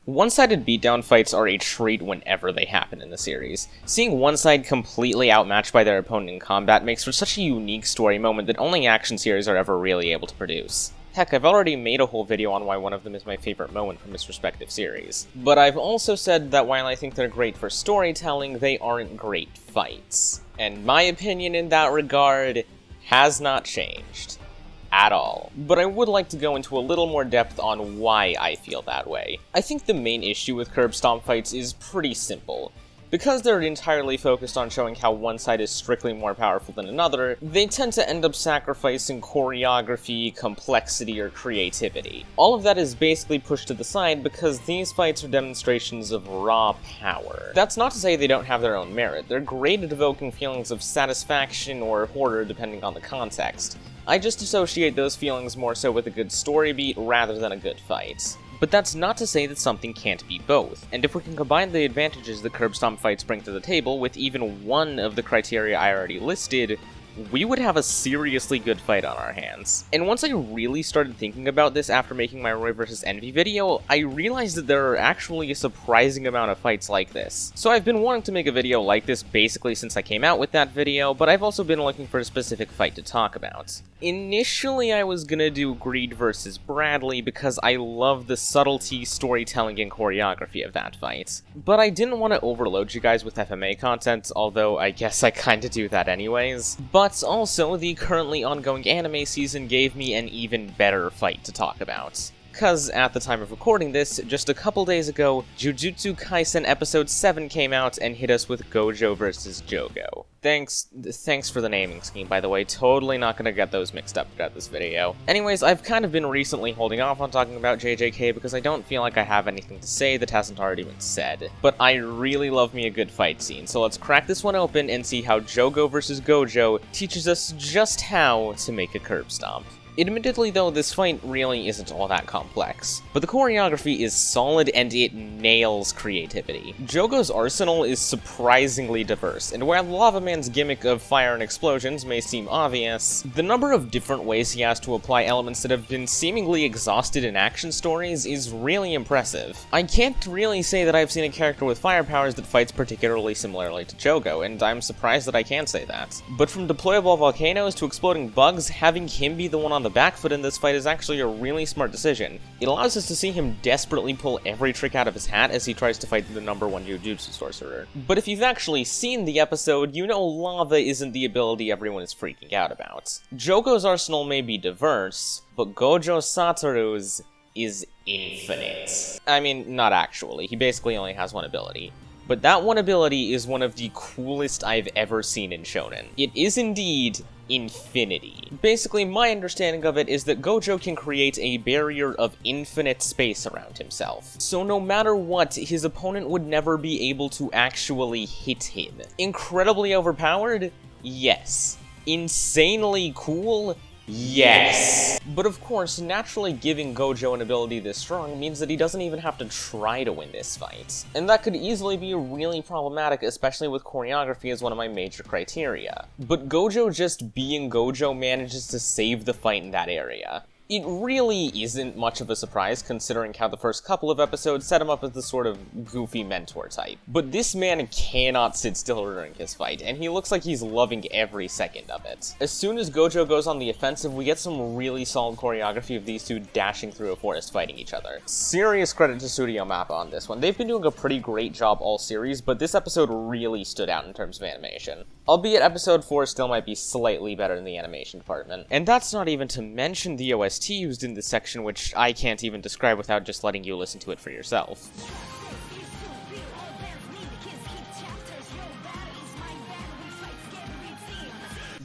One-sided beatdown fights are a treat whenever they happen in the series. Seeing one side completely outmatched by their opponent in combat makes for such a unique story moment that only action series are ever really able to produce. Heck, I've already made a whole video on why one of them is my favorite moment from its respective series. But I've also said that while I think they're great for storytelling, they aren't great fights. And my opinion in that regard has not changed. At all. But I would like to go into a little more depth on why I feel that way. I think the main issue with Curbstomp fights is pretty simple. Because they're entirely focused on showing how one side is strictly more powerful than another, they tend to end up sacrificing choreography, complexity, or creativity. All of that is basically pushed to the side because these fights are demonstrations of raw power. That's not to say they don't have their own merit. They're great at evoking feelings of satisfaction or horror depending on the context. I just associate those feelings more so with a good story beat rather than a good fight. But that's not to say that something can't be both, and if we can combine the advantages that Curbstomp fights bring to the table with even one of the criteria I already listed, we would have a seriously good fight on our hands. And once I really started thinking about this after making my Roy vs Envy video, I realized that there are actually a surprising amount of fights like this. So I've been wanting to make a video like this basically since I came out with that video, but I've also been looking for a specific fight to talk about. Initially I was gonna do Greed vs Bradley because I love the subtlety, storytelling, and choreography of that fight. But I didn't want to overload you guys with FMA content, although I guess I kinda do that anyways. But also, the currently ongoing anime season gave me an even better fight to talk about. Cause at the time of recording this, just a couple days ago, Jujutsu Kaisen episode 7 came out and hit us with Gojo Vs Jogo. Thanks for the naming scheme, by the way, totally not gonna get those mixed up throughout this video. Anyways, I've kind of been recently holding off on talking about JJK because I don't feel like I have anything to say that hasn't already been said. But I really love me a good fight scene, so let's crack this one open and see how Jogo vs Gojo teaches us just how to make a curb stomp. Admittedly though, this fight really isn't all that complex, but the choreography is solid and it nails creativity. Jogo's arsenal is surprisingly diverse, and while Lava Man's gimmick of fire and explosions may seem obvious, the number of different ways he has to apply elements that have been seemingly exhausted in action stories is really impressive. I can't really say that I've seen a character with fire powers that fights particularly similarly to Jogo, and I'm surprised that I can say that. But from deployable volcanoes to exploding bugs, having him be the one on the back foot in this fight is actually a really smart decision. It allows us to see him desperately pull every trick out of his hat as he tries to fight the #1 Jujutsu sorcerer. But if you've actually seen the episode, you know lava isn't the ability everyone is freaking out about. Jogo's arsenal may be diverse, but Gojo Satoru's is infinite. I mean, not actually, he basically only has one ability. But that one ability is one of the coolest I've ever seen in shonen. It is indeed infinity. Basically, my understanding of it is that Gojo can create a barrier of infinite space around himself. So no matter what, his opponent would never be able to actually hit him. Incredibly overpowered? Yes. Insanely cool? Yes! But of course, naturally giving Gojo an ability this strong means that he doesn't even have to try to win this fight. And that could easily be really problematic, especially with choreography as one of my major criteria. But Gojo just being Gojo manages to save the fight in that area. It really isn't much of a surprise considering how the first couple of episodes set him up as the sort of goofy mentor type. But this man cannot sit still during his fight, and he looks like he's loving every second of it. As soon as Gojo goes on the offensive, we get some really solid choreography of these two dashing through a forest fighting each other. Serious credit to Studio Mappa on this one. They've been doing a pretty great job all series, but this episode really stood out in terms of animation. Albeit episode 4 still might be slightly better in the animation department. And that's not even to mention the OST used in this section, which I can't even describe without just letting you listen to it for yourself.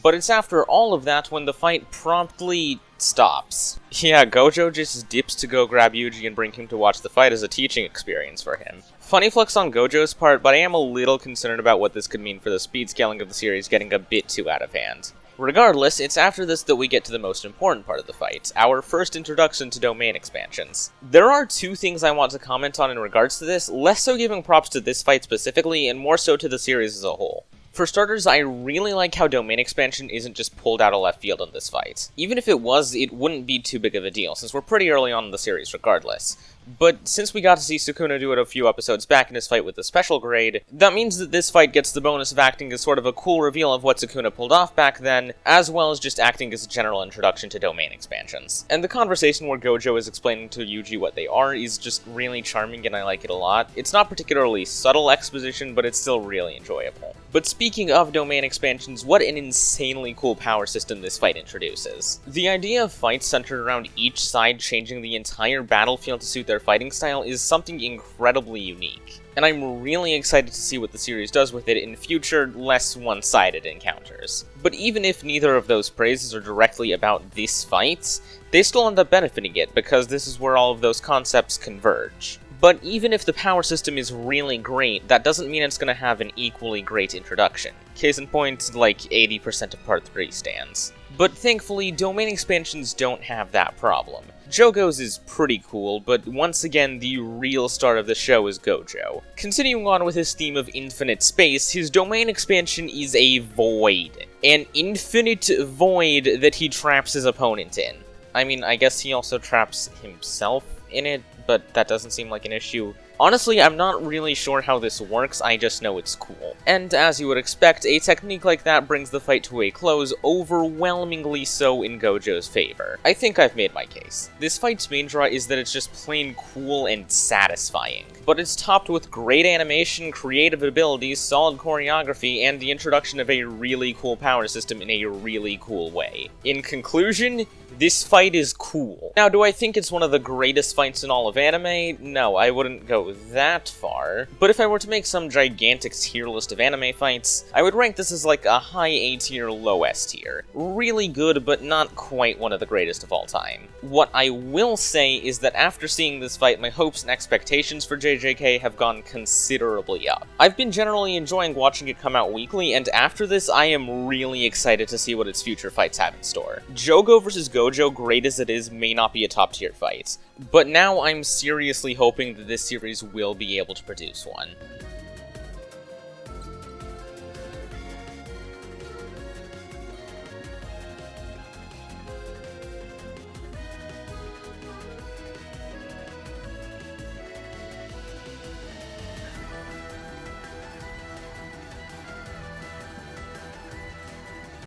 But it's after all of that when the fight promptly stops. Yeah, Gojo just dips to go grab Yuji and bring him to watch the fight as a teaching experience for him. Funny flex on Gojo's part, but I am a little concerned about what this could mean for the speed scaling of the series getting a bit too out of hand. Regardless, it's after this that we get to the most important part of the fight, our first introduction to domain expansions. There are two things I want to comment on in regards to this, less so giving props to this fight specifically, and more so to the series as a whole. For starters, I really like how domain expansion isn't just pulled out of left field in this fight. Even if it was, it wouldn't be too big of a deal, since we're pretty early on in the series regardless. But since we got to see Sukuna do it a few episodes back in his fight with the special grade, that means that this fight gets the bonus of acting as sort of a cool reveal of what Sukuna pulled off back then, as well as just acting as a general introduction to domain expansions. And the conversation where Gojo is explaining to Yuji what they are is just really charming and I like it a lot. It's not particularly subtle exposition, but it's still really enjoyable. But speaking of domain expansions, what an insanely cool power system this fight introduces. The idea of fights centered around each side changing the entire battlefield to suit their fighting style is something incredibly unique. And I'm really excited to see what the series does with it in future, less one-sided encounters. But even if neither of those praises are directly about this fight, they still end up benefiting it, because this is where all of those concepts converge. But even if the power system is really great, that doesn't mean it's going to have an equally great introduction. Case in point, like 80% of Part 3 stands. But thankfully, domain expansions don't have that problem. Jogo's is pretty cool, but once again, the real star of the show is Gojo. Continuing on with his theme of infinite space, his domain expansion is a void. An infinite void that he traps his opponent in. I mean, I guess he also traps himself in it, but that doesn't seem like an issue. Honestly, I'm not really sure how this works, I just know it's cool. And as you would expect, a technique like that brings the fight to a close, overwhelmingly so in Gojo's favor. I think I've made my case. This fight's main draw is that it's just plain cool and satisfying. But it's topped with great animation, creative abilities, solid choreography, and the introduction of a really cool power system in a really cool way. In conclusion, this fight is cool. Now, do I think it's one of the greatest fights in all of anime? No, I wouldn't go that far. But if I were to make some gigantic tier list of anime fights, I would rank this as like a high A tier, low S tier. Really good, but not quite one of the greatest of all time. What I will say is that after seeing this fight, my hopes and expectations for JJK have gone considerably up. I've been generally enjoying watching it come out weekly, and after this, I am really excited to see what its future fights have in store. Jogo vs Gojo, great as it is, may not be a top tier fight, but now I'm seriously hoping that this series will be able to produce one.